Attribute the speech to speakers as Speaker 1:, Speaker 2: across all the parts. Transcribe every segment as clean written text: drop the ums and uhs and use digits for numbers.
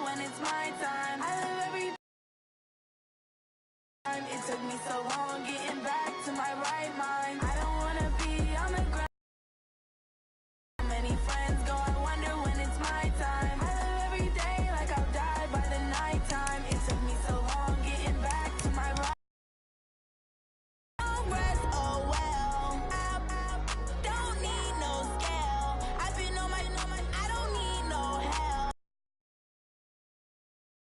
Speaker 1: when it's my time. I live every time. It took me so long getting back to my right mind. I don't wanna be on the ground. Many friends go, I wonder when it's my time. I live every day like I'll die by the nighttime. It took me so long getting back to my right. Rest, oh well. Don't need no scale. I've been on my, I don't need no help.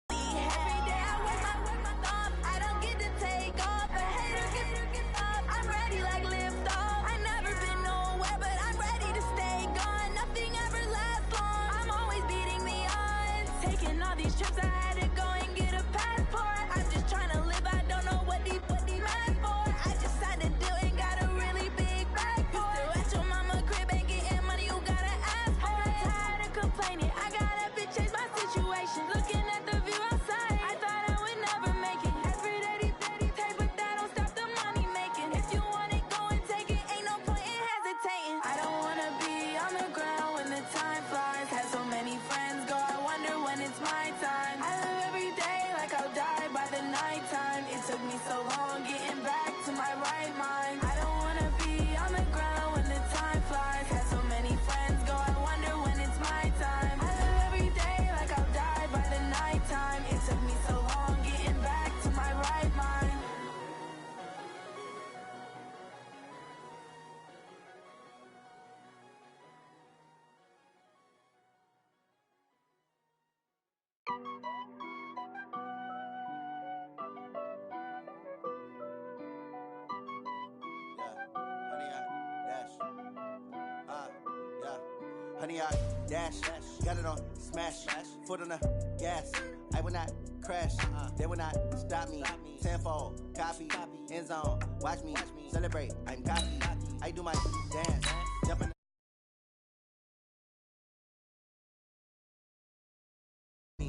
Speaker 1: Every day I work my thumb. I don't get to take off. A hater get up. I'm ready like lift off. I never been nowhere, but I'm ready to stay gone. Nothing ever lasts long. I'm always beating the odds. Taking all these trips, I had to go and get a passport. I'm just trying to live. I don't know what these mad for. I just signed a deal and got a really big bag for it. Still at your mama crib ain't getting money, you gotta ask for it. Tired of complaining, I gotta bitch change my situation. Looking at the view outside, I thought I would never make it. Every day these take, but that don't stop the money making. If you want it, go and take it. Ain't no point in hesitating. I don't wanna be on the ground when the time flies. Had so many friends go, I wonder when it's my time. I live every day like I'll die by the nighttime. It took me so long getting back to my right mind. I don't wanna be on the ground when the time flies. Had so many friends go, I wonder when it's my time. I live every day like I'll die by the nighttime. It took me so long getting back to my right mind.
Speaker 2: Honey, I dash, got it on smash, foot on the gas. I will not crash, they will not stop me. Tenfold, copy, end zone, watch me celebrate. I'm cocky, I do my dance, jump in.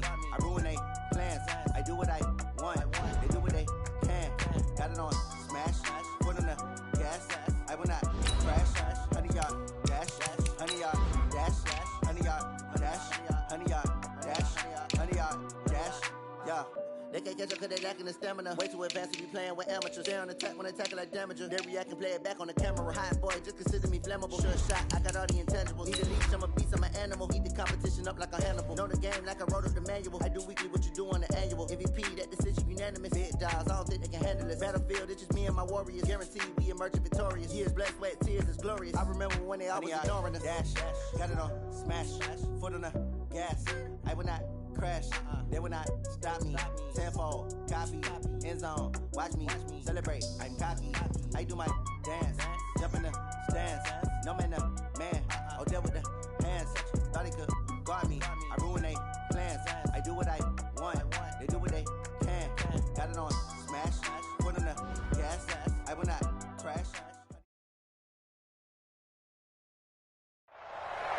Speaker 2: I ruin they plans, I do what I want, they do what they can. Got it on smash, foot on the gas. I will not crash, honey, y'all dash, honey, y'all dash, honey, y'all dash, honey, y'all dash, honey, y'all dash, yeah. They can't catch up cause they lacking the stamina. Way too advanced to be playing with amateurs. Stay on attack when they tackle like damager. They react and play it back on the camera. Hot boy, just consider me flammable. Sure shot, I got all the intangibles. Need a leash, I'm a beast, I'm an animal. Heat the competition up like a Hannibal. Know the game like I wrote up the manual. I do weekly what you do on the annual. MVP, that decision unanimous. Big dogs, I don't think they can handle it. Battlefield, it's just me and my warriors. Guaranteed we emerge victorious. Years, blood, sweat, tears, it's glorious. I remember when they always ignoring us. Dash, got it on smash, foot on the gas. I will not crash, they will not stop me. Tenfold, copy, end zone, watch me celebrate. I'm cocky, I do my dance, jump in the stands. No man, man, oh there with the hands. Thought he could guard me, I ruin they plans. I do what I want, they do what they can. Got it on smash, foot on the gas. I will not crash.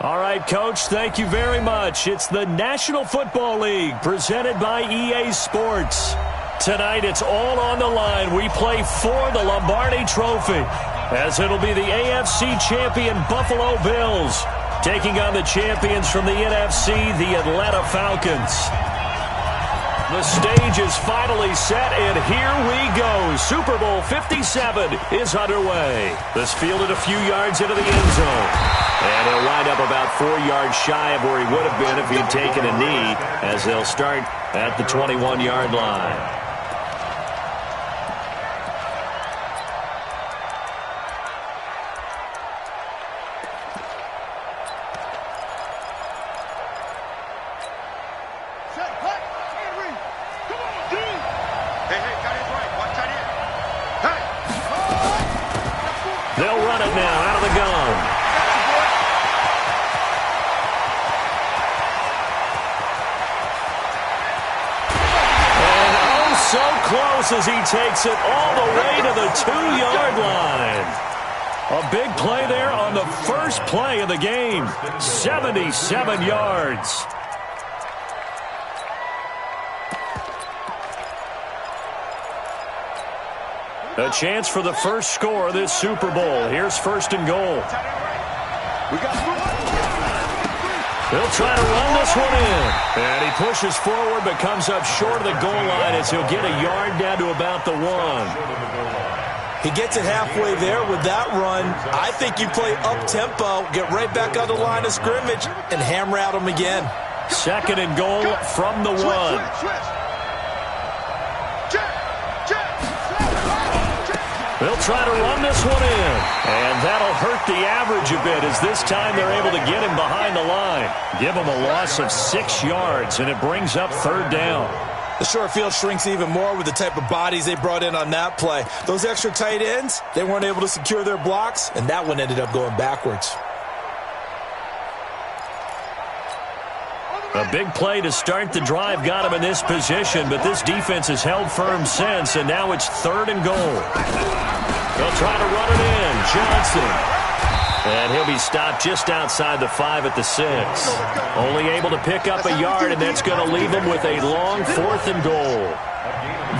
Speaker 3: All right, Coach, thank you very much. It's the National Football League presented by EA Sports. Tonight, it's all on the line. We play for the Lombardi Trophy, as it'll be the AFC champion Buffalo Bills taking on the champions from the NFC, the Atlanta Falcons. The stage is finally set, and here we go. Super Bowl 57 is underway. This fielded a few yards into the end zone. And he'll wind up about 4 yards shy of where he would have been if he'd taken a knee, as they'll start at the 21-yard line. They'll run it now out of the gun. And oh, so close as he takes it all the way to the 2-yard line. A big play there on the first play of the game. 77 yards. A chance for the first score of this Super Bowl. Here's first and goal. They'll try to run this one in. And he pushes forward but comes up short of the goal line as he'll get a yard down to about the 1.
Speaker 4: He gets it halfway there with that run. I think you play up-tempo, get right back on the line of scrimmage, and hammer at him again.
Speaker 3: 2nd and goal from the 1. They'll try to run this one in. And that'll hurt the average a bit as this time they're able to get him behind the line. Give him a loss of 6 yards, and it brings up 3rd down.
Speaker 4: The short field shrinks even more with the type of bodies they brought in on that play. Those extra tight ends, they weren't able to secure their blocks, and that one ended up going backwards.
Speaker 3: A big play to start the drive got him in this position, but this defense has held firm since, and now it's 3rd and goal. They'll try to run it in. Johnson. And he'll be stopped just outside the 5 at the 6. Only able to pick up a yard, and that's going to leave him with a long 4th and goal.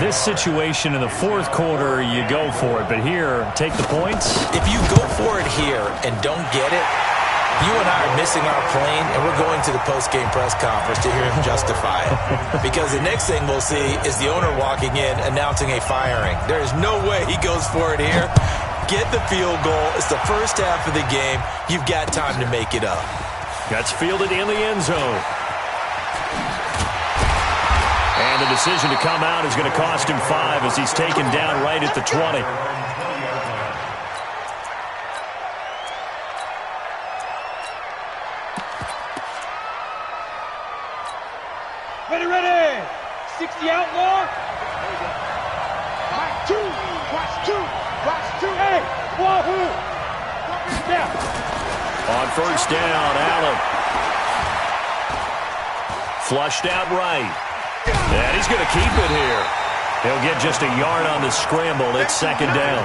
Speaker 3: This situation in the 4th quarter, you go for it. But here, take the points.
Speaker 4: If you go for it here and don't get it, you and I are missing our plane, and we're going to the post-game press conference to hear him justify it. Because the next thing we'll see is the owner walking in announcing a firing. There is no way he goes for it here. Get the field goal. It's the first half of the game. You've got time to make it up.
Speaker 3: That's fielded in the end zone. And the decision to come out is going to cost him 5 as he's taken down right at the 20.
Speaker 5: Ready. 60 outlaw. Watch 2. Hey, wahoo.
Speaker 3: On 1st down, Allen. Flushed out right. And he's going to keep it here. He'll get just a yard on the scramble. It's 2nd down.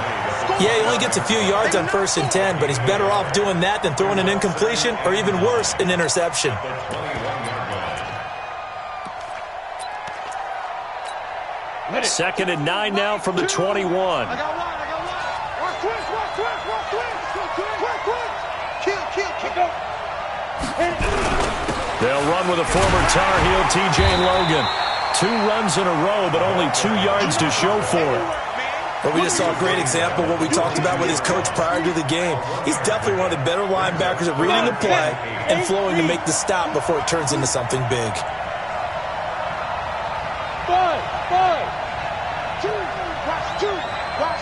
Speaker 4: Yeah, he only gets a few yards on 1st and 10, but he's better off doing that than throwing an incompletion or even worse, an interception.
Speaker 3: Second and 9 now from the 21.
Speaker 5: Watch twist.
Speaker 3: They'll run with a former Tar Heel, T.J. Logan. 2 runs in a row, but only 2 yards to show for it.
Speaker 4: But we just saw a great example of what we talked about with his coach prior to the game. He's definitely one of the better linebackers at reading the play and flowing to make the stop before it turns into something big.
Speaker 5: 5. Watch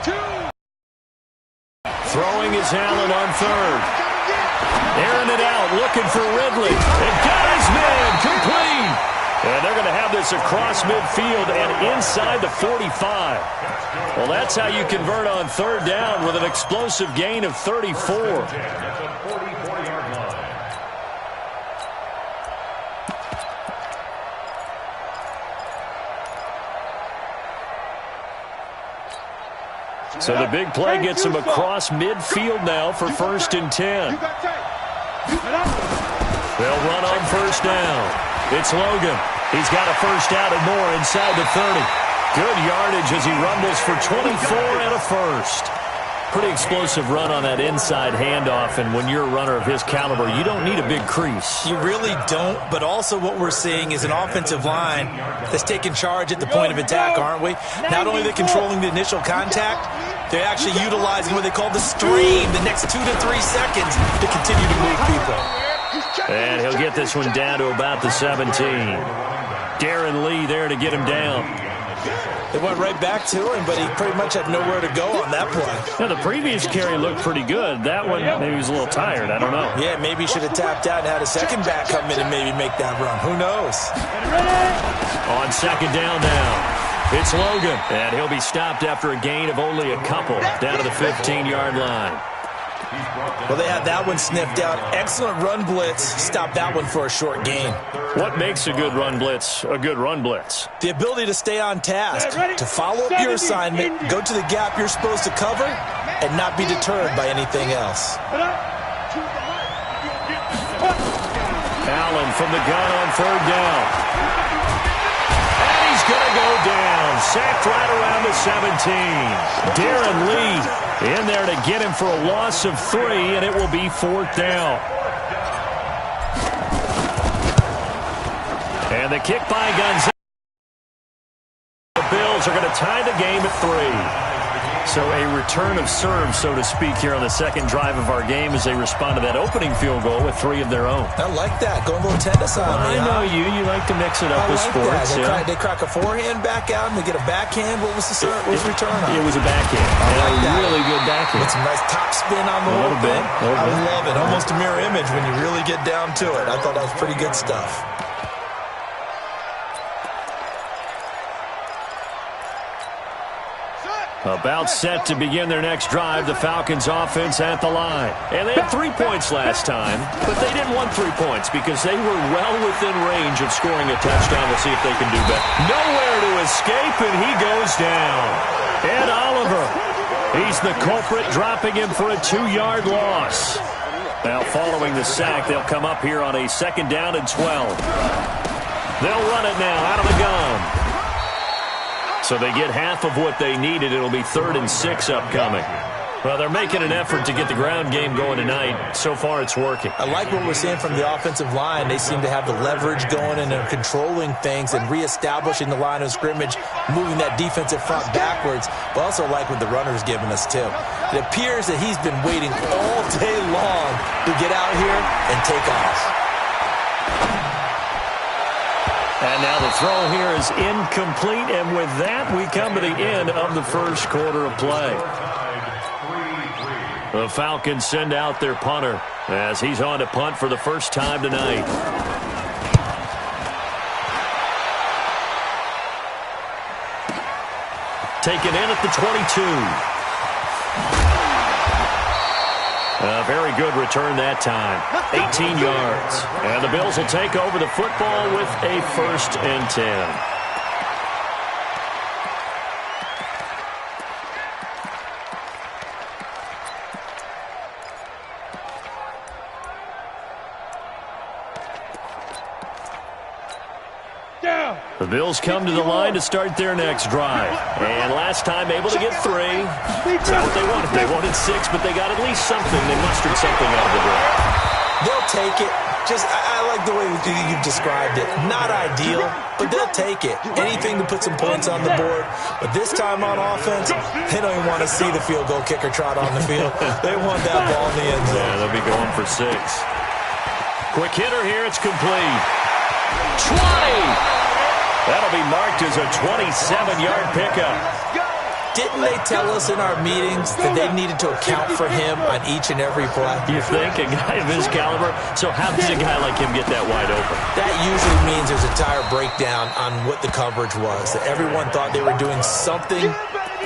Speaker 5: two.
Speaker 3: Throwing is Allen on 3rd. Airing it out, looking for Ridley. And got his man, complete. And they're going to have this across midfield and inside the 45. Well, that's how you convert on 3rd down with an explosive gain of 34. So the big play gets him across midfield now for 1st and 10. They'll run on 1st down. It's Logan. He's got a 1st down and more inside the 30. Good yardage as he rumbles for 24 and a 1st. Pretty explosive run on that inside handoff, and when you're a runner of his caliber, you don't need a big crease.
Speaker 4: You really don't, but also what we're seeing is an offensive line that's taking charge at the point of attack, aren't we? Not only are they controlling the initial contact, they're actually utilizing what they call the stream, the next 2 to 3 seconds to continue to move people.
Speaker 3: And he'll get this one down to about the 17. Darren Lee there to get him down.
Speaker 4: They went right back to him, but he pretty much had nowhere to go on that play.
Speaker 3: Now, the previous carry looked pretty good. That one, maybe he was a little tired. I don't know.
Speaker 4: Yeah, maybe he should have tapped out and had a second back come in and maybe make that run. Who knows?
Speaker 3: On 2nd down now. It's Logan, and he'll be stopped after a gain of only a couple down to the 15-yard line.
Speaker 4: Well, they had that one sniffed out. Excellent run blitz. Stop that one for a short gain.
Speaker 3: What makes a good run blitz a good run blitz?
Speaker 4: The ability to stay on task, to follow up your assignment, go to the gap you're supposed to cover, and not be deterred by anything else.
Speaker 3: Allen from the gun on 3rd down. And he's is going to go down. Sacked right around the 17. Darren Lee in there to get him for a loss of 3, and it will be 4th down. And the kick by Gonzalez. The Bills are going to tie the game at 3. So a return of serve, so to speak, here on the second drive of our game as they respond to that opening field goal with 3 of their own.
Speaker 4: I like that. Going a little tennis on me.
Speaker 3: I know you. You like to mix it up with sports.
Speaker 4: They crack a forehand back out and they get a backhand. What was the serve? What was the return on?
Speaker 3: It was a backhand. Really good backhand.
Speaker 4: With some nice top spin on the little bit. I love it. Almost a mirror image when you really get down to it. I thought that was pretty good stuff.
Speaker 3: About set to begin their next drive, the Falcons offense at the line. And they had 3 points last time, but they didn't want 3 points because they were well within range of scoring a touchdown. We'll see if they can do better. Nowhere to escape, and he goes down. Ed Oliver, he's the culprit, dropping him for a 2-yard loss. Now, following the sack, they'll come up here on a 2nd down and 12. They'll run it now out of the gun. So they get half of what they needed. It'll be 3rd and 6 upcoming. Well, they're making an effort to get the ground game going tonight. So far, it's working.
Speaker 4: I like what we're seeing from the offensive line. They seem to have the leverage going, and they're controlling things and reestablishing the line of scrimmage, moving that defensive front backwards. But also like what the runner's giving us, too. It appears that he's been waiting all day long to get out here and take off.
Speaker 3: And now the throw here is incomplete, and with that, we come to the end of the first quarter of play. The Falcons send out their punter as he's on to punt for the first time tonight. Taken in at the 22. A very good return that time. 18 yards. And the Bills will take over the football with a 1st and 10. The Bills come to the line to start their next drive. And last time able to get 3. That's not what they wanted. They wanted 6, but they got at least something. They mustered something out of the drive.
Speaker 4: They'll take it. I like the way you've described it. Not ideal, but they'll take it. Anything to put some points on the board. But this time on offense, they don't even want to see the field goal kicker trot on the field. They want that ball in the end zone.
Speaker 3: Yeah, they'll be going for 6. Quick hitter here. It's complete. 20! That'll be marked as a 27-yard pickup.
Speaker 4: Didn't they tell us in our meetings that they needed to account for him on each and every play?
Speaker 3: You think? A guy of his caliber? So how does a guy like him get that wide open?
Speaker 4: That usually means there's a tire breakdown on what the coverage was. That everyone thought they were doing something,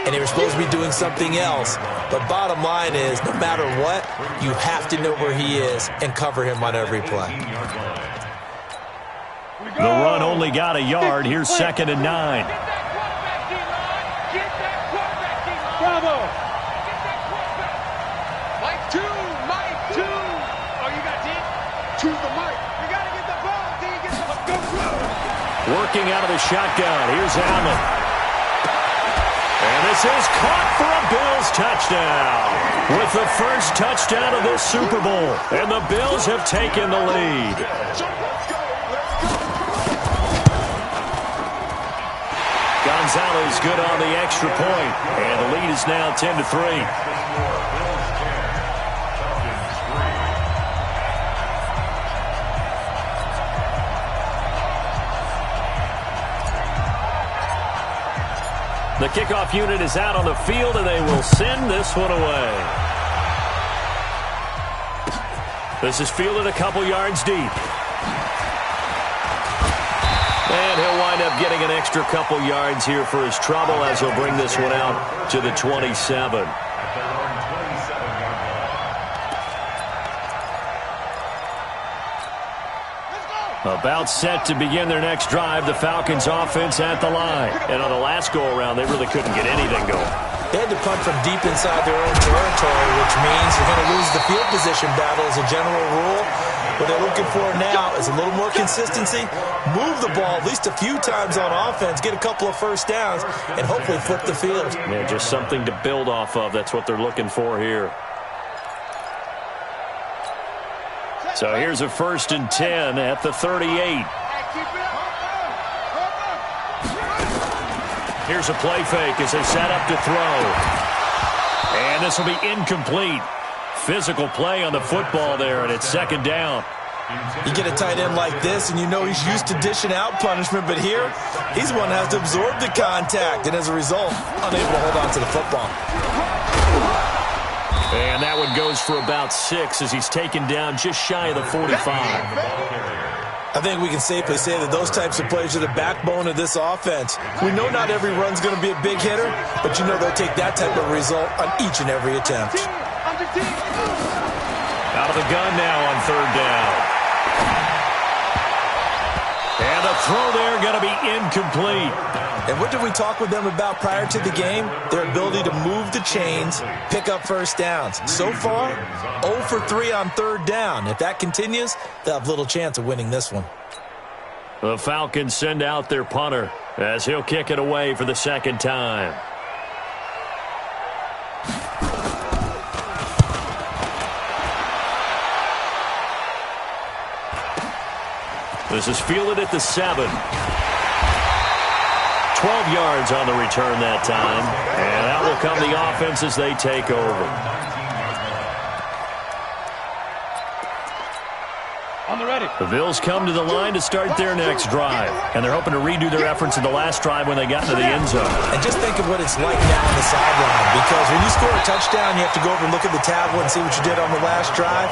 Speaker 4: and they were supposed to be doing something else. But bottom line is, no matter what, you have to know where he is and cover him on every play.
Speaker 3: The run only got a yard. Here's 2nd and 9.
Speaker 5: Bravo. Mike 2. Oh, you got D? To the mic. You got to get the ball. D, get the ball.
Speaker 3: Working out of the shotgun. Here's Allen. And this is caught for a Bills touchdown. With the first touchdown of this Super Bowl. And the Bills have taken the lead. Gonzalez good on the extra point, and the lead is now 10-3. The kickoff unit is out on the field, and they will send this one away. This is fielded a couple yards deep. And he'll wind up getting an extra couple yards here for his trouble as he'll bring this one out to the 27. About set to begin their next drive, the Falcons offense at the line. And on the last go-around, they really couldn't get anything going.
Speaker 4: They had to punt from deep inside their own territory, which means you're going to lose the field position battle as a general rule. What they're looking for now is a little more consistency, move the ball at least a few times on offense, get a couple of first downs, and hopefully flip the field.
Speaker 3: Yeah, just something to build off of. That's what they're looking for here. So here's a 1st and 10 at the 38. Here's a play fake as they set up to throw. And this will be incomplete. Physical play on the football there, and it's 2nd down.
Speaker 4: You get a tight end like this, and you know he's used to dishing out punishment, but here, he's the one that has to absorb the contact, and as a result, unable to hold on to the football.
Speaker 3: And that one goes for about 6 as he's taken down just shy of the 45.
Speaker 4: I think we can safely say that those types of plays are the backbone of this offense. We know not every run's going to be a big hitter, but you know they'll take that type of result on each and every attempt.
Speaker 3: Out of the gun now on 3rd down. And the throw there going to be incomplete.
Speaker 4: And what did we talk with them about prior to the game? Their ability to move the chains, pick up first downs. So far, 0 for 3 on 3rd down. If that continues, they'll have little chance of winning this one.
Speaker 3: The Falcons send out their punter as he'll kick it away for the 2nd time. This is fielded at the 7. 12 yards on the return that time. And that will come the offense as they take over.
Speaker 5: On the ready.
Speaker 3: The Bills come to the line to start their next drive. And they're hoping to redo their efforts in the last drive when they got into the end zone.
Speaker 4: And just think of what it's like now on the sideline. Because when you score a touchdown, you have to go over and look at the tablet and see what you did on the last drive.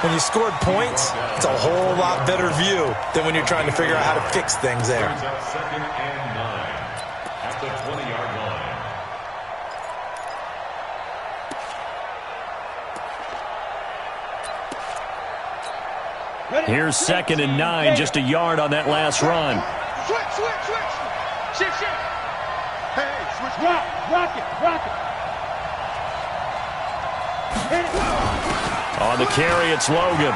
Speaker 4: When you scored points, it's a whole lot better view than when you're trying to figure out how to fix things there.
Speaker 3: Here's 2nd and 9, just a yard on that last run.
Speaker 5: Switch. Shift. Hey, switch. Rock it. Hit it.
Speaker 3: On the carry, it's Logan.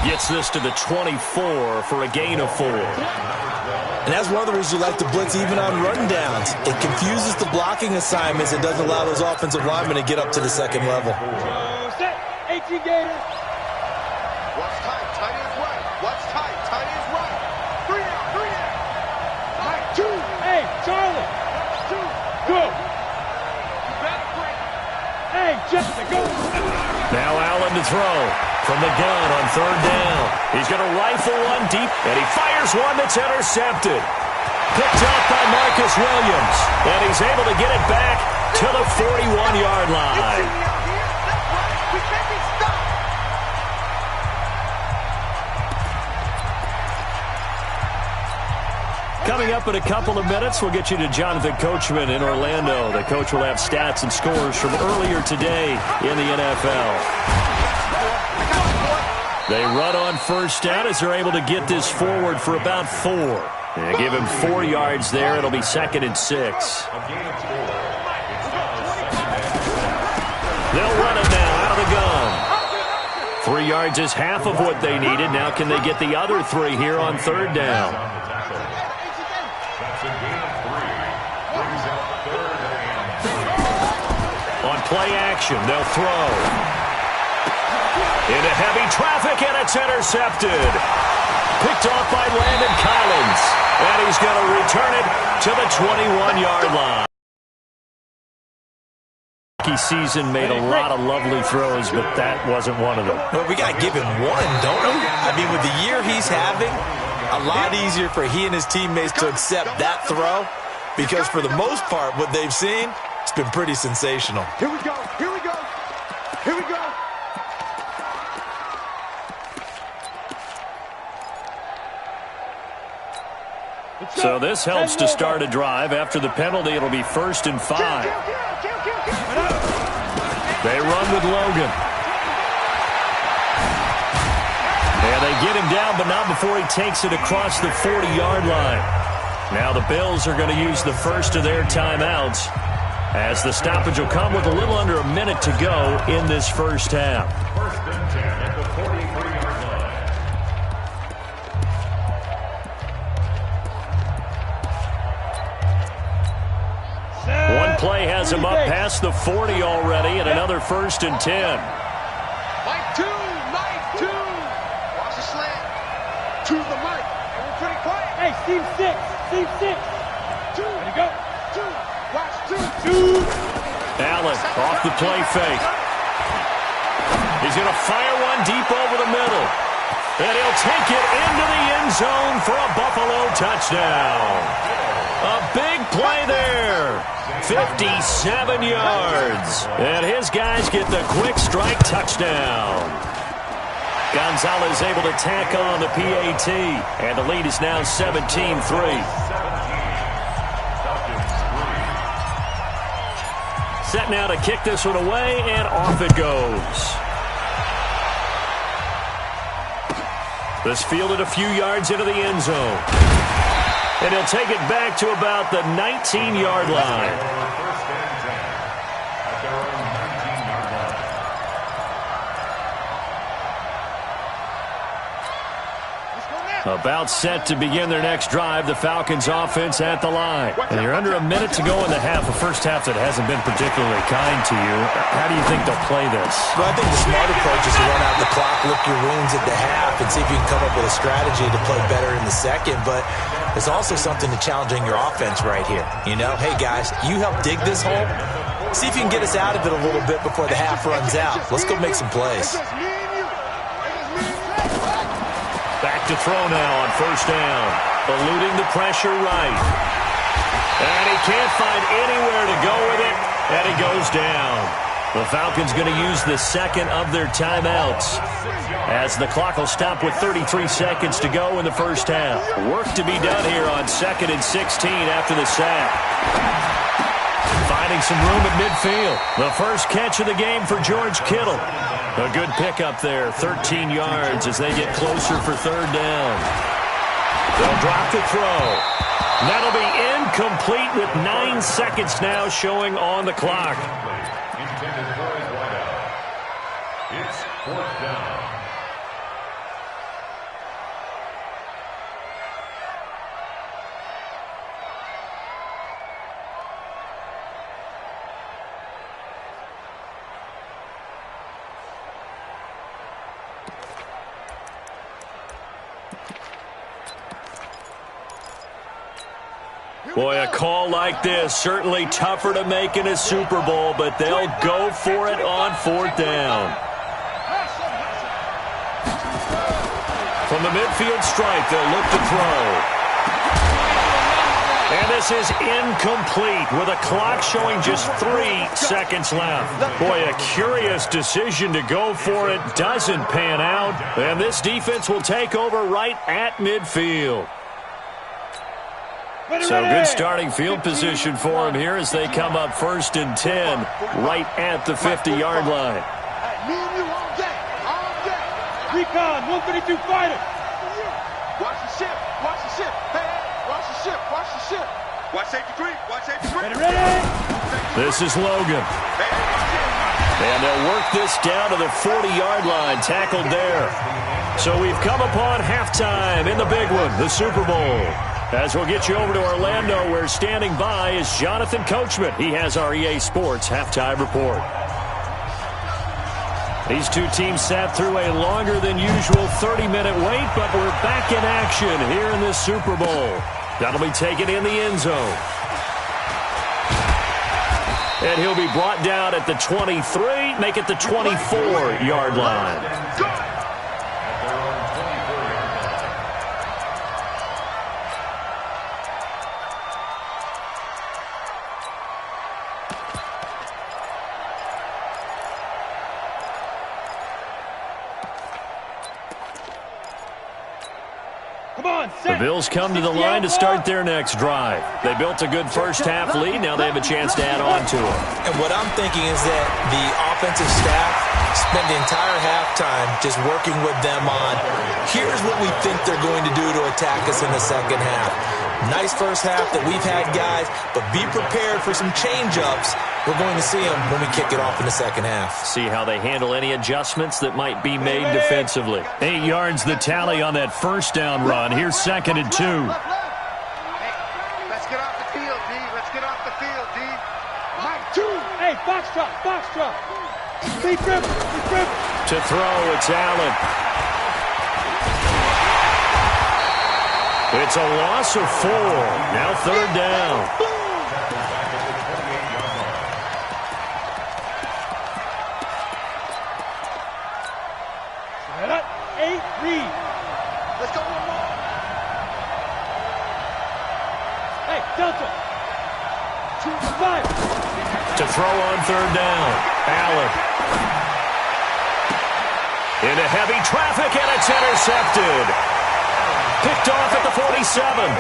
Speaker 3: Gets this to the 24 for a gain of 4.
Speaker 4: And that's one of the reasons you like to blitz even on run downs. It confuses the blocking assignments and doesn't allow those offensive linemen to get up to the 2nd level.
Speaker 5: Set. 18 Gator.
Speaker 6: What's tight? Tight is right. What's tight? Tight is right. 3 down.
Speaker 5: Right. 2. Hey, Charlie. 2. Go.
Speaker 6: You better break.
Speaker 5: Hey, Jessica, go.
Speaker 3: Now Allen to throw from the gun on 3rd down. He's going to rifle one deep, and he fires one that's intercepted. Picked up by Marcus Williams, and he's able to get it back to the 41-yard line.
Speaker 6: We can't be stopped.
Speaker 3: Coming up in a couple of minutes, we'll get you to Jonathan Coachman in Orlando. The coach will have stats and scores from earlier today in the NFL. They run on 1st down as they're able to get this forward for about 4. They give him 4 yards there. It'll be 2nd and 6. They'll run it now out of the gun. 3 yards is half of what they needed. Now can they get the other 3 here on 3rd down? On play action, they'll throw. Into heavy traffic, and it's intercepted. Picked off by Landon Collins. And he's going to return it to the 21-yard line. Season made a lot of lovely throws, but that wasn't one of them.
Speaker 4: Well, we got to give him one, don't we? I mean, with the year he's having, a lot easier for he and his teammates to accept that throw because for the most part, what they've seen, it's been pretty sensational.
Speaker 5: Here we go.
Speaker 3: So this helps to start a drive. After the penalty, it'll be 1st and 5. They run with Logan. And they get him down, but not before he takes it across the 40-yard line. Now the Bills are going to use the first of their timeouts. as the stoppage will come with a little under a minute to go in this first half.
Speaker 7: First and 10 at the 43-yard line.
Speaker 3: One play has him up past the 40 already, and another first and 10.
Speaker 5: Mike 2, Mike 2. Watch the slant. To the mic. And we're pretty quiet.
Speaker 8: Hey, Steve 6. Steve 6.
Speaker 5: 2.
Speaker 8: Ready, go.
Speaker 5: 2. Watch 2.
Speaker 8: 2.
Speaker 3: Allen off the play fake. He's going to fire one deep over the middle. And he'll take it into the end zone for a Buffalo touchdown. A big play there. 57 yards. And his guys get the quick strike touchdown. Gonzalez able to tack on the PAT. And the lead is now 17-3. Set now to kick this one away, and off it goes. This fielded a few yards into the end zone. And he'll take it back to about the 19-yard line. About set to begin their next drive, the Falcons offense at the line. And you're under a minute to go in the half, a first half that hasn't been particularly kind to you. How do you think they'll play this?
Speaker 4: Well, I think the smart approach is to run out the clock, lick your wounds at the half, and see if you can come up with a strategy to play better in the second. But there's also something to challenging your offense right here. You know, hey, guys, you help dig this hole. See if you can get us out of it a little bit before the half runs out. Let's go make some plays.
Speaker 3: Back to throw now on first down. Eluding the pressure right. And he can't find anywhere to go with it. And he goes down. The Falcons going to use the second of their timeouts, as the clock will stop with 33 seconds to go in the first half. Work to be done here on 2nd and 16 after the sack. Finding some room at midfield. The first catch of the game for George Kittle. A good pickup there, 13 yards as they get closer for third down. They'll drop the throw. That'll be incomplete with 9 seconds now showing on the clock.
Speaker 7: Intended for his wideout. It's fourth down.
Speaker 3: Boy, a call like this, certainly tougher to make in a Super Bowl, but they'll go for it on fourth down. From the midfield stripe, they'll look to throw. And this is incomplete with a clock showing just 3 seconds left. Boy, a curious decision to go for it. Doesn't pan out. And this defense will take over right at midfield. So good starting field position for them here as they come up 1st and 10 right at the 50-yard line.
Speaker 8: Recon, 132 fighter.
Speaker 5: Watch the ship. Watch the ship. Hey, watch the ship. Watch the ship. Watch safety creep. Watch safety creep.
Speaker 8: Ready.
Speaker 3: This is Logan. And they'll work this down to the 40-yard line, tackled there. So we've come upon halftime in the big one, the Super Bowl. As we'll get you over to Orlando, where standing by is Jonathan Coachman. He has our EA Sports halftime report. These two teams sat through a longer than usual 30-minute wait, but we're back in action here in this Super Bowl. That'll be taken in the end zone. And he'll be brought down at the 23, make it the 24-yard line. The Bills come to the line to start their next drive. They built a good first half lead. Now they have a chance to add on to it.
Speaker 4: And what I'm thinking is that the offensive staff Spent the entire halftime just working with them on, here's what we think they're going to do to attack us in the second half. Nice first half that we've had, guys, but be prepared for some change-ups. We're going to see them when we kick it off in the second half.
Speaker 3: See how they handle any adjustments that might be made defensively. 8 yards the tally on that first down run. Here's 2nd and 2.
Speaker 6: Hey, let's get off the field, D. Let's get off the field, D.
Speaker 8: Mike, 2. Hey, box drop, box drop. Big grip, big grip.
Speaker 3: To throw, it's Allen. It's a loss of 4. Now 3rd down.
Speaker 8: Reed.
Speaker 6: Let's go one more.
Speaker 8: Hey, Delta. 2-5.
Speaker 3: To throw on 3rd down. Allen. Into heavy traffic, and it's intercepted. Picked off at the 47.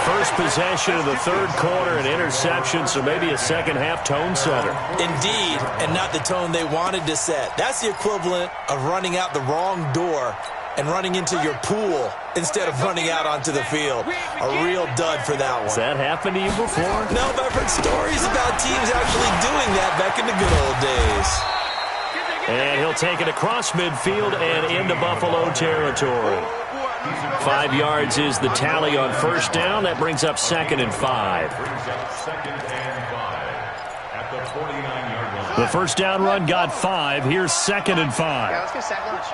Speaker 3: First possession of the 3rd quarter, an interception, so maybe a second half tone setter.
Speaker 4: Indeed, and not the tone they wanted to set. That's the equivalent of running out the wrong door and running into your pool instead of running out onto the field. A real dud for that one.
Speaker 3: Has that happened to you before?
Speaker 4: No, but I've heard stories about teams actually doing that back in the good old days.
Speaker 3: And he'll take it across midfield and into Buffalo territory. 5 yards is the tally on first down. That brings up 2nd and 5. The first down run got 5. Here's 2nd and 5.
Speaker 6: Yeah, let's get a sack lunch.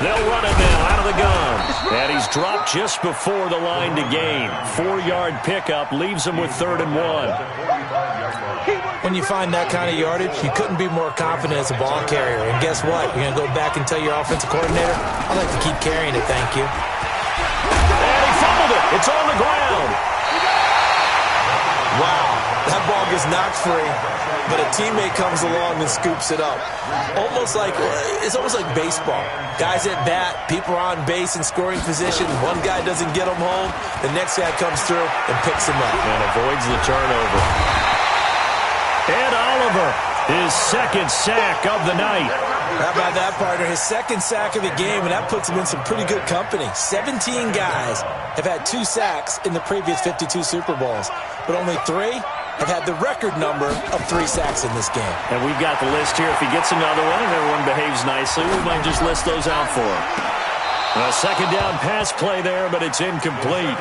Speaker 3: They'll run it now out of the gun. And he's dropped just before the line to gain. 4-yard pickup leaves him with 3rd and 1.
Speaker 4: When you find that kind of yardage, you couldn't be more confident as a ball carrier. And guess what? You're going to go back and tell your offensive coordinator, I'd like to keep carrying it, thank you.
Speaker 3: And he fumbled it. It's on the ground.
Speaker 4: Wow, that ball gets knocked free, but a teammate comes along and scoops it up. It's almost like baseball. Guys at bat, people are on base in scoring position. One guy doesn't get them home. The next guy comes through and picks him up.
Speaker 3: And avoids the turnover. And Oliver, his 2nd sack of the night.
Speaker 4: How about that, partner? His 2nd sack of the game, and that puts him in some pretty good company. 17 guys have had 2 sacks in the previous 52 Super Bowls, but only 3 have had the record number of 3 sacks in this game.
Speaker 3: And we've got the list here. If he gets another one and everyone behaves nicely, we might just list those out for him. A 2nd down pass play there, but it's incomplete.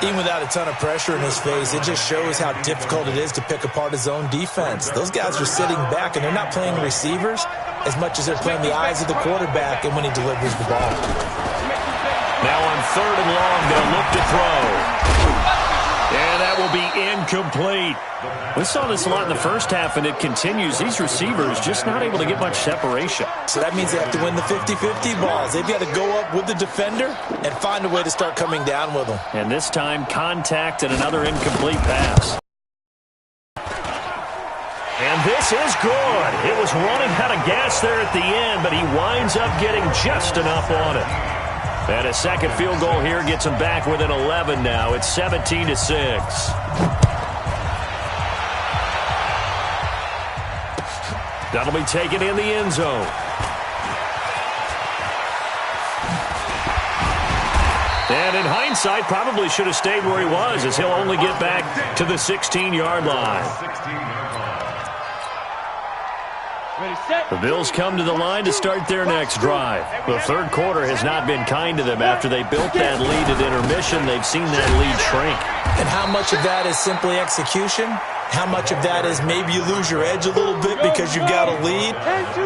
Speaker 4: Even without a ton of pressure in his face, it just shows how difficult it is to pick apart his own defense. Those guys are sitting back, and they're not playing receivers as much as they're playing the eyes of the quarterback and when he delivers the ball.
Speaker 3: Now on 3rd and long, they'll look to throw. And that will be incomplete. We saw this a lot in the first half, and it continues. These receivers just not able to get much separation.
Speaker 4: So that means they have to win the 50-50 balls. They've got to go up with the defender and find a way to start coming down with them.
Speaker 3: And this time, contact and another incomplete pass. And this is good. It was running out of gas there at the end, but he winds up getting just enough on it. And a 2nd field goal here gets him back within 11 now. It's 17-6. That'll be taken in the end zone. And in hindsight, probably should have stayed where he was, as he'll only get back to the 16-yard line. The Bills come to the line to start their next drive. The 3rd quarter has not been kind to them. After they built that lead at intermission, they've seen that lead shrink.
Speaker 4: And how much of that is simply execution? How much of that is maybe you lose your edge a little bit because you've got a lead?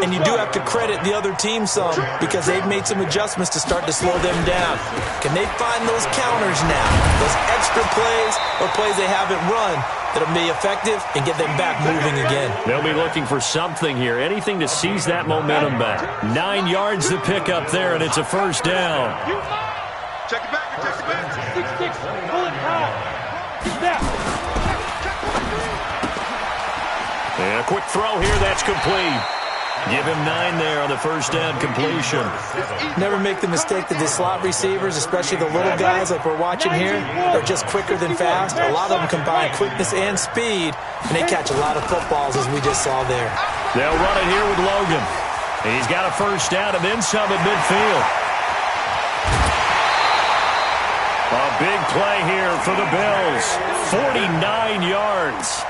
Speaker 4: And you do have to credit the other team some because they've made some adjustments to start to slow them down. Can they find those counters now? Those extra plays or plays they haven't run that'll be effective and get them back moving again.
Speaker 3: They'll be looking for something here, anything to seize that momentum back. 9 yards to pick up there, and it's a first down.
Speaker 6: Check it back, check it back.
Speaker 8: 6-6, pull it high. Get back.
Speaker 3: And a quick throw here, that's complete. Give him 9 there on the first down completion.
Speaker 4: Never make the mistake that the slot receivers, especially the little guys like we're watching here, are just quicker than fast. A lot of them combine quickness and speed, and they catch a lot of footballs, as we just saw there.
Speaker 3: They'll run it here with Logan. He's got a first down and then some at midfield. A big play here for the Bills. 49 yards.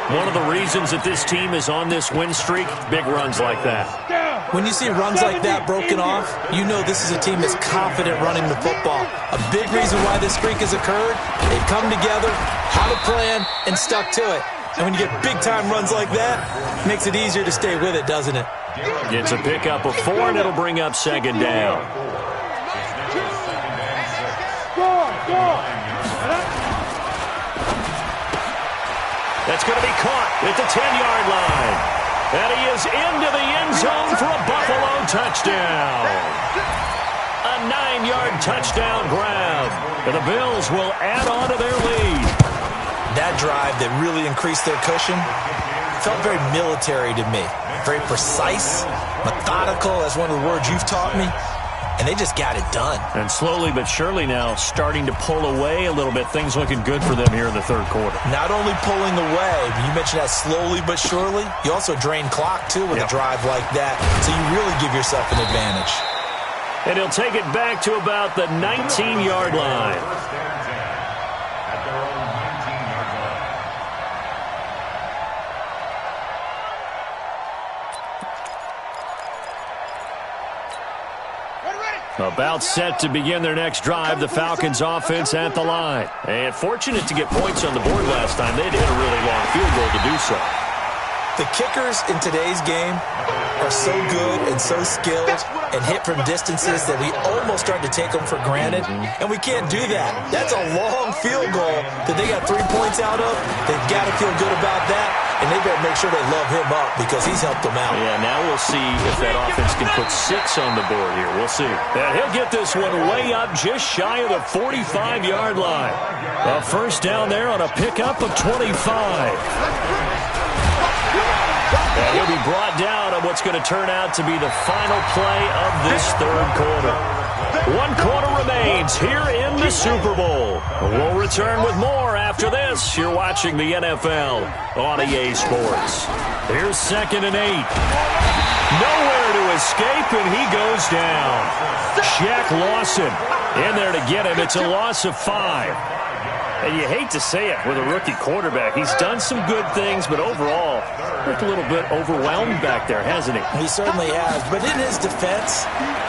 Speaker 3: One of the reasons that this team is on this win streak, big runs like that.
Speaker 4: When you see runs like that broken off, you know this is a team that's confident running the football. A big reason why this streak has occurred, they've come together, had a plan, and stuck to it. And when you get big-time runs like that, it makes it easier to stay with it, doesn't it?
Speaker 3: Gets a pickup of 4, and it'll bring up second down. That's going to be caught at the 10-yard line. And he is into the end zone for a Buffalo touchdown. A 9-yard touchdown grab. And the Bills will add on to their lead.
Speaker 4: That drive that really increased their cushion felt very military to me. Very precise, methodical. That's one of the words you've taught me. And they just got it done.
Speaker 3: And slowly but surely now starting to pull away a little bit. Things looking good for them here in the third quarter.
Speaker 4: Not only pulling away, but you mentioned that slowly but surely. You also drain clock, too, with a drive like that. So you really give yourself an advantage.
Speaker 3: And he'll take it back to about the 19-yard line. About set to begin their next drive, the Falcons offense at the line. And fortunate to get points on the board last time. They'd hit a really long field goal to do so.
Speaker 4: The kickers in today's game are so good and so skilled and hit from distances that we almost start to take them for granted, and we can't do that. That's a long field goal that they got 3 points out of. They've got to feel good about that, and they better make sure they love him up because he's helped them out.
Speaker 3: Yeah, now we'll see if that offense can put 6 on the board here. We'll see. And he'll get this one way up just shy of the 45-yard line. A first down there on a pickup of 25. And he'll be brought down on what's going to turn out to be the final play of this third quarter. 1 quarter remains here in the Super Bowl. We'll return with more after this. You're watching the NFL on EA Sports. Here's 2nd and 8. Nowhere to escape, and he goes down. Shaq Lawson in there to get him. It's a loss of 5. And you hate to say it with a rookie quarterback. He's done some good things, but overall, looked a little bit overwhelmed back there, hasn't he?
Speaker 4: He certainly has. But in his defense,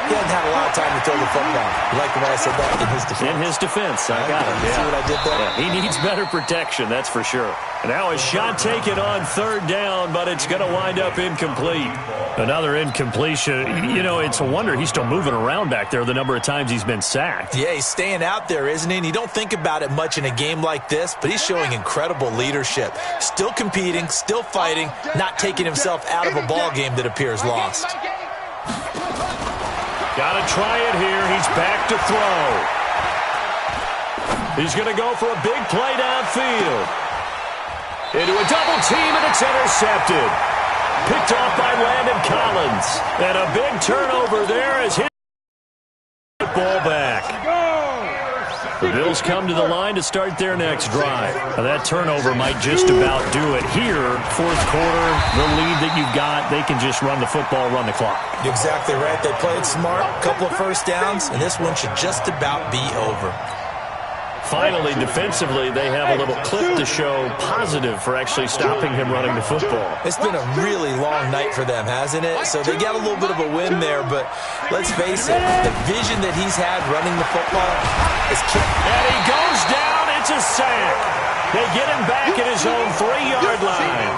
Speaker 4: he hasn't had a lot of time to throw the football. You like the way I said that? In his defense.
Speaker 3: In his defense. I got it.
Speaker 4: See what I did there?
Speaker 3: Yeah, he needs better protection, that's for sure. And now a shot taken on 3rd down, but it's going to wind up incomplete. Another incompletion. You know, it's a wonder he's still moving around back there the number of times he's been sacked.
Speaker 4: Yeah, he's staying out there, isn't he? And you don't think about it much in a game like this, but he's showing incredible leadership. Still competing, still fighting, not taking himself out of a ball game that appears lost.
Speaker 3: Got to try it here. He's back to throw. He's going to go for a big play downfield. Into a double team, and it's intercepted. Picked off by Landon Collins. And a big turnover there as his ball back. The Bills come to the line to start their next drive. Now that turnover might just about do it here. 4th quarter, the lead that you've got, they can just run the football, run the clock.
Speaker 4: You're exactly right. They played smart, a couple of first downs, and this one should just about be over.
Speaker 3: Finally, defensively, they have a little clip to show positive for actually stopping him running the football.
Speaker 4: It's been a really long night for them, hasn't it? So they got a little bit of a win there, but let's face it, the vision that he's had running the football is key.
Speaker 3: And he goes down. It's a sack. They get him back at his own 3-yard line.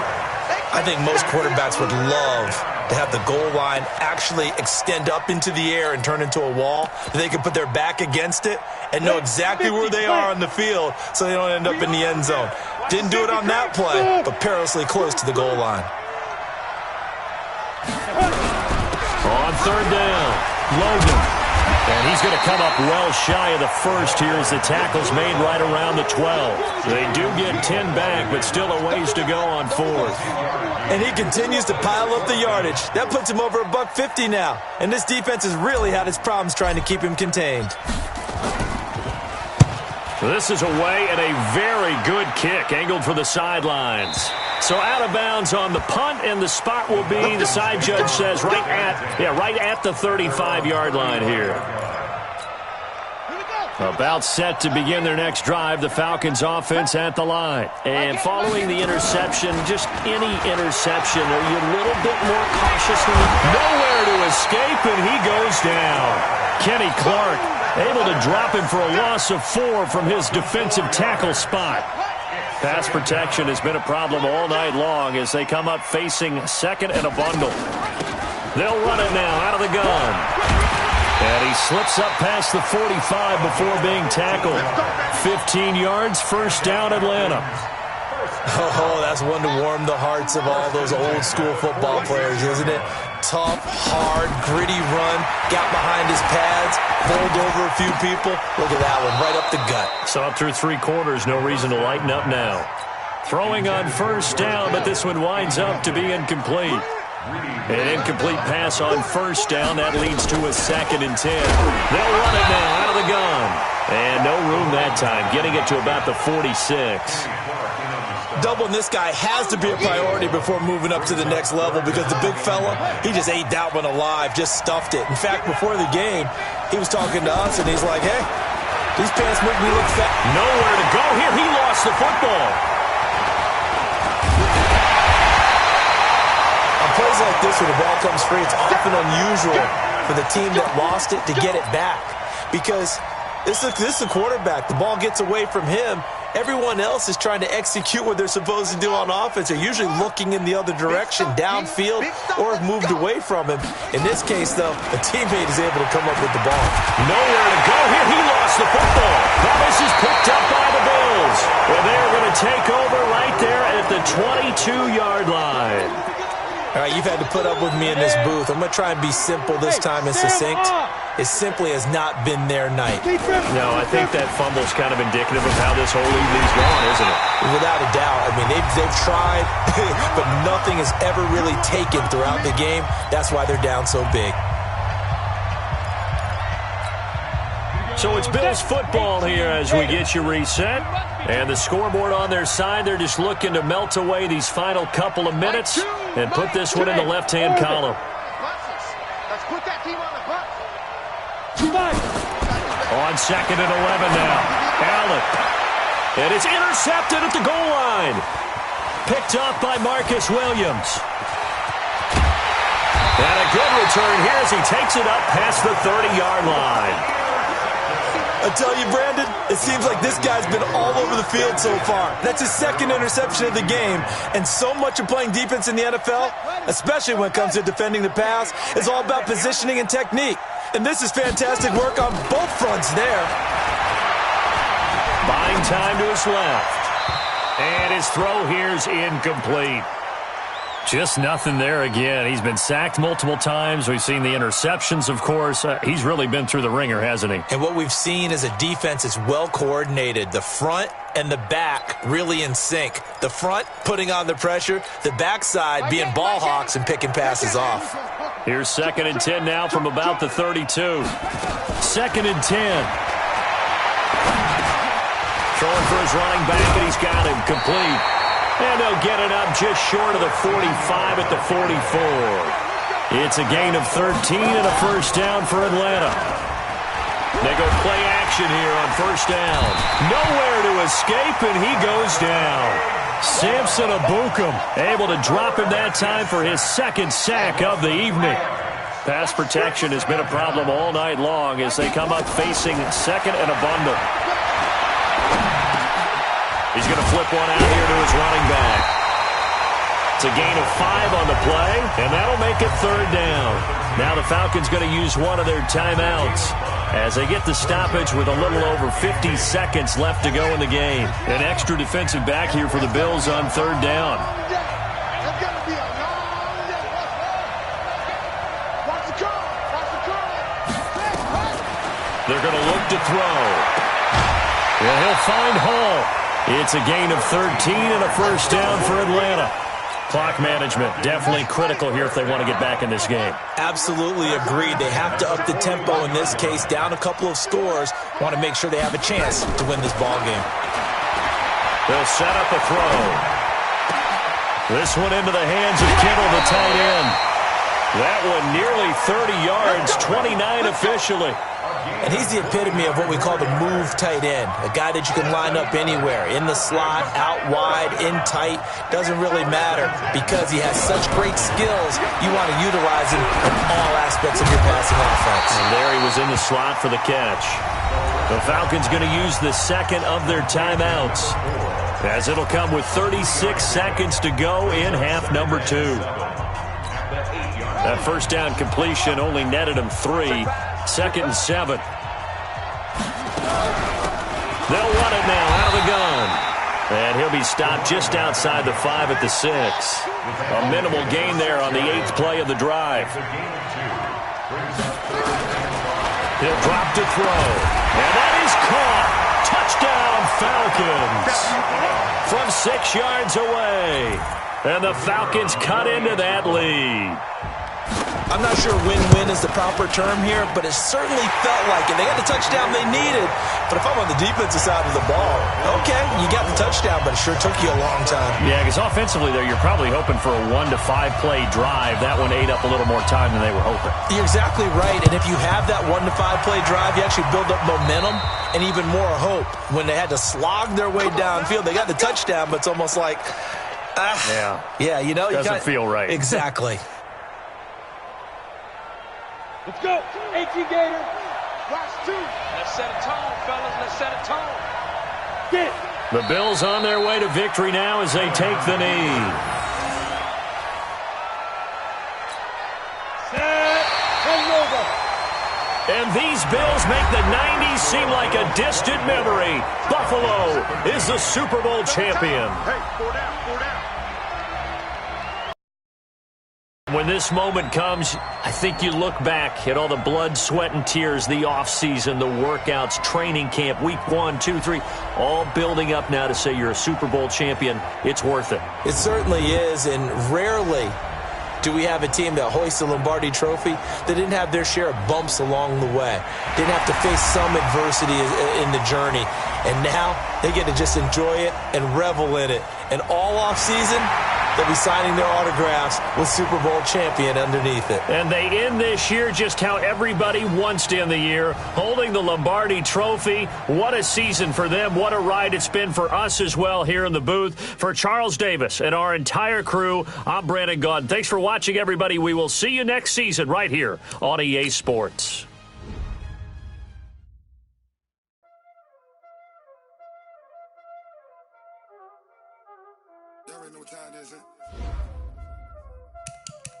Speaker 4: I think most quarterbacks would love to have the goal line actually extend up into the air and turn into a wall. They can put their back against it and know exactly where they are on the field so they don't end up in the end zone. Didn't do it on that play, but perilously close to the goal line.
Speaker 3: On 3rd down, Logan. And he's going to come up well shy of the first here as the tackle's made right around the 12. They do get 10 back, but still a ways to go on fourth.
Speaker 4: And he continues to pile up the yardage. That puts him over $150 now. And this defense has really had its problems trying to keep him contained.
Speaker 3: This is away and a very good kick, angled for the sidelines. So out of bounds on the punt, and the spot will be, the side judge says, right at the 35-yard line here. About set to begin their next drive, the Falcons offense at the line. And following the interception, just any interception, are you a little bit more cautious? Nowhere to escape, and he goes down. Kenny Clark able to drop him for a loss of 4 from his defensive tackle spot. Pass protection has been a problem all night long as they come up facing second and a bundle. They'll run it now out of the gun. And he slips up past the 45 before being tackled. 15 yards, first down Atlanta.
Speaker 4: Oh, that's one to warm the hearts of all those old school football players, isn't it? Tough, hard, gritty run, got behind his pads, bowled over a few people. Look at that one, right up the gut.
Speaker 3: Saw it through 3 quarters, no reason to lighten up now. Throwing on first down, but this one winds up to be incomplete. An incomplete pass on first down, that leads to a 2nd and 10. They'll run it now out of the gun. And no room that time, getting it to about the 46.
Speaker 4: Doubling this guy has to be a priority before moving up to the next level because the big fella, he just ate that one alive, just stuffed it. In fact, before the game, he was talking to us, and he's like, hey, these pants make me look fat.
Speaker 3: Nowhere to go here. He lost the football.
Speaker 4: On plays like this, when the ball comes free, it's often unusual for the team that lost it to get it back because this is the quarterback. The ball gets away from him. Everyone else is trying to execute what they're supposed to do on offense. They're usually looking in the other direction, downfield, or have moved away from him. In this case, though, a teammate is able to come up with the ball.
Speaker 3: Nowhere to go here. He lost the football. Now this is picked up by the Bills. Well, they're going to take over right there at the 22-yard line.
Speaker 4: All right, you've had to put up with me in this booth. I'm going to try and be simple this time and succinct. It simply has not been their night.
Speaker 3: No, I think that fumble's kind of indicative of how this whole evening's gone, isn't it?
Speaker 4: Without a doubt. I mean, they've tried, but nothing has ever really taken throughout the game. That's why they're down so big.
Speaker 3: So it's Bills football here as we get you reset. And the scoreboard on their side, they're just looking to melt away these final couple of minutes and put this one in the left-hand column.
Speaker 6: Let's put that team on the bus.
Speaker 3: On 2nd and 11 now. Allen. And it's intercepted at the goal line. Picked up by Marcus Williams. And a good return here as he takes it up past the 30-yard line.
Speaker 4: I tell you, Brandon, it seems like this guy's been all over the field so far. That's his 2nd interception of the game. And so much of playing defense in the NFL, especially when it comes to defending the pass, is all about positioning and technique. And this is fantastic work on both fronts there.
Speaker 3: Buying time to his left. And his throw here's incomplete. Just nothing there again. He's been sacked multiple times. We've seen the interceptions, of course. He's really been through the ringer, hasn't he?
Speaker 4: And what we've seen is a defense that's well coordinated. The front and the back really in sync. The front putting on the pressure. The backside being ball hawks and picking passes off.
Speaker 3: Here's 2nd and 10 now from about the 32. 2nd and 10. Throwing for his running back, and he's got him complete. And they'll get it up just short of the 45 at the 44. It's a gain of 13 and a first down for Atlanta. They go play action here on first down. Nowhere to escape, and he goes down. Samson Abukum able to drop him that time for his 2nd sack of the evening. Pass protection has been a problem all night long as they come up facing 2nd and a bundle. He's going to flip one out here to his running back. It's a gain of 5 on the play, and that'll make it 3rd down. Now the Falcons going to use one of their timeouts as they get the stoppage with a little over 50 seconds left to go in the game. An extra defensive back here for the Bills on 3rd down. They're going to look to throw. Yeah, he'll find Hall. It's a gain of 13 and a first down for Atlanta. Clock management definitely critical here if they want to get back in this game.
Speaker 4: Absolutely agreed. They have to up the tempo in this case, down a couple of scores. Want to make sure they have a chance to win this ball game.
Speaker 3: They'll set up a throw. This one into the hands of Kittle, the tight end. That one nearly 30 yards, 29 officially.
Speaker 4: And he's the epitome of what we call the move tight end, a guy that you can line up anywhere, in the slot, out wide, in tight, doesn't really matter because he has such great skills. You want to utilize him in all aspects of your passing offense.
Speaker 3: And there he was in the slot for the catch. The Falcons going to use the second of their timeouts, as it'll come with 36 seconds to go in half number 2. That first down completion only netted him 3. 2nd and 7. They'll run it now out of the gun. And he'll be stopped just outside the 5 at the 6. A minimal gain there on the 8th play of the drive. He'll drop to throw. And that is caught. Touchdown, Falcons. From 6 yards away. And the Falcons cut into that lead.
Speaker 4: I'm not sure win-win is the proper term here, but it certainly felt like it. They got the touchdown they needed. But if I'm on the defensive side of the ball, okay, you got the touchdown, but it sure took you a long time. Yeah,
Speaker 3: because offensively there, you're probably hoping for a 1 to 5 play drive. That one ate up a little more time than they were hoping.
Speaker 4: You're exactly right. And if you have that 1 to 5 play drive, you actually build up momentum and even more hope. When they had to slog their way downfield, they got the touchdown, but it's almost like, yeah, you know,
Speaker 3: doesn't feel right.
Speaker 4: Exactly.
Speaker 8: Let's go. 18 Gator.
Speaker 5: Watch 2. Let's set a tone, fellas. Let's set a tone.
Speaker 8: Get.
Speaker 3: The Bills on their way to victory now as they take the knee.
Speaker 8: Set. And over.
Speaker 3: And these Bills make the 90s seem like a distant memory. Buffalo is the Super Bowl champion.
Speaker 5: Hey, 4 down, 4 down.
Speaker 3: When this moment comes, I think you look back at all the blood, sweat, and tears, the offseason, the workouts, training camp, week 1, 2, 3, all building up now to say you're a Super Bowl champion. It's worth it.
Speaker 4: It certainly is, and rarely do we have a team that hoists the Lombardi Trophy that didn't have their share of bumps along the way, didn't have to face some adversity in the journey, and now they get to just enjoy it and revel in it. And all offseason, they'll be signing their autographs with Super Bowl champion underneath it.
Speaker 3: And they end this year just how everybody wants to end the year, holding the Lombardi Trophy. What a season for them. What a ride it's been for us as well here in the booth. For Charles Davis and our entire crew, I'm Brandon Gaudin. Thanks for watching, everybody. We will see you next season right here on EA Sports.
Speaker 9: Y'all already know what time it is, huh?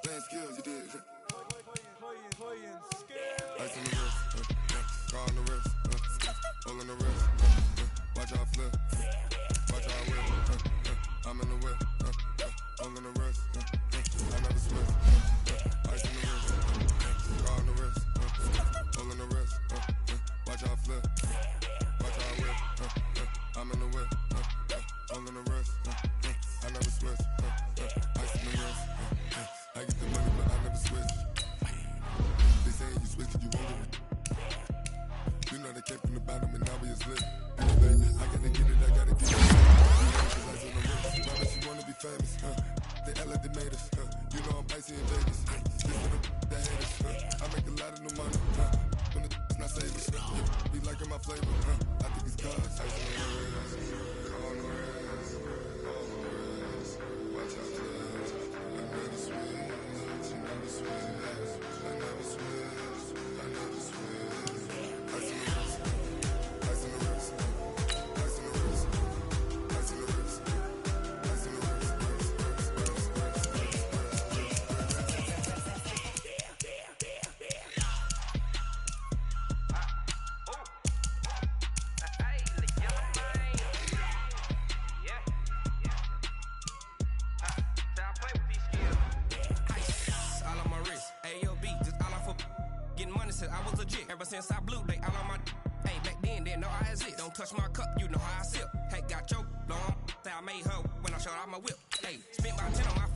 Speaker 9: Playing skills, you did. Ice on the wrist, car on the wrist, hole on the wrist, watch out flip, watch out whip, I'm in the whip, hole on the wrist, I never switch, ice on the wrist, car on the wrist, hole on the wrist, watch out flip, watch out whip, I'm in the whip, hole on the wrist, I never switch, ice on the wrist, I get the money but I never switch. They saying you switch and you won't do it. You know they came from the bottom and now we is lit. Anyway, I gotta get it, I gotta get it. Cause I on the wrist. My bitch, she wanna be famous, They act like they made us, You know I'm icy in Vegas. This for the haters, I make a lot of new money, When it's not savers, Be liking my flavor, I think it's God's. Ice on the wrist, on the wrist, on the wrist. Watch out, cuz I never switch, never switch. I never switch, I never switch. Ice on the wrist, ice on the wrist, ice on the wrist, ice on the wrist, ice on the wrist,
Speaker 10: said I was legit. Ever since I blew, they all on my hey, back then, didn't know I exist. Don't touch my cup, you know how I sip. Hey, got your long, say I made her when I showed out my whip. Hey, spent my 10 on my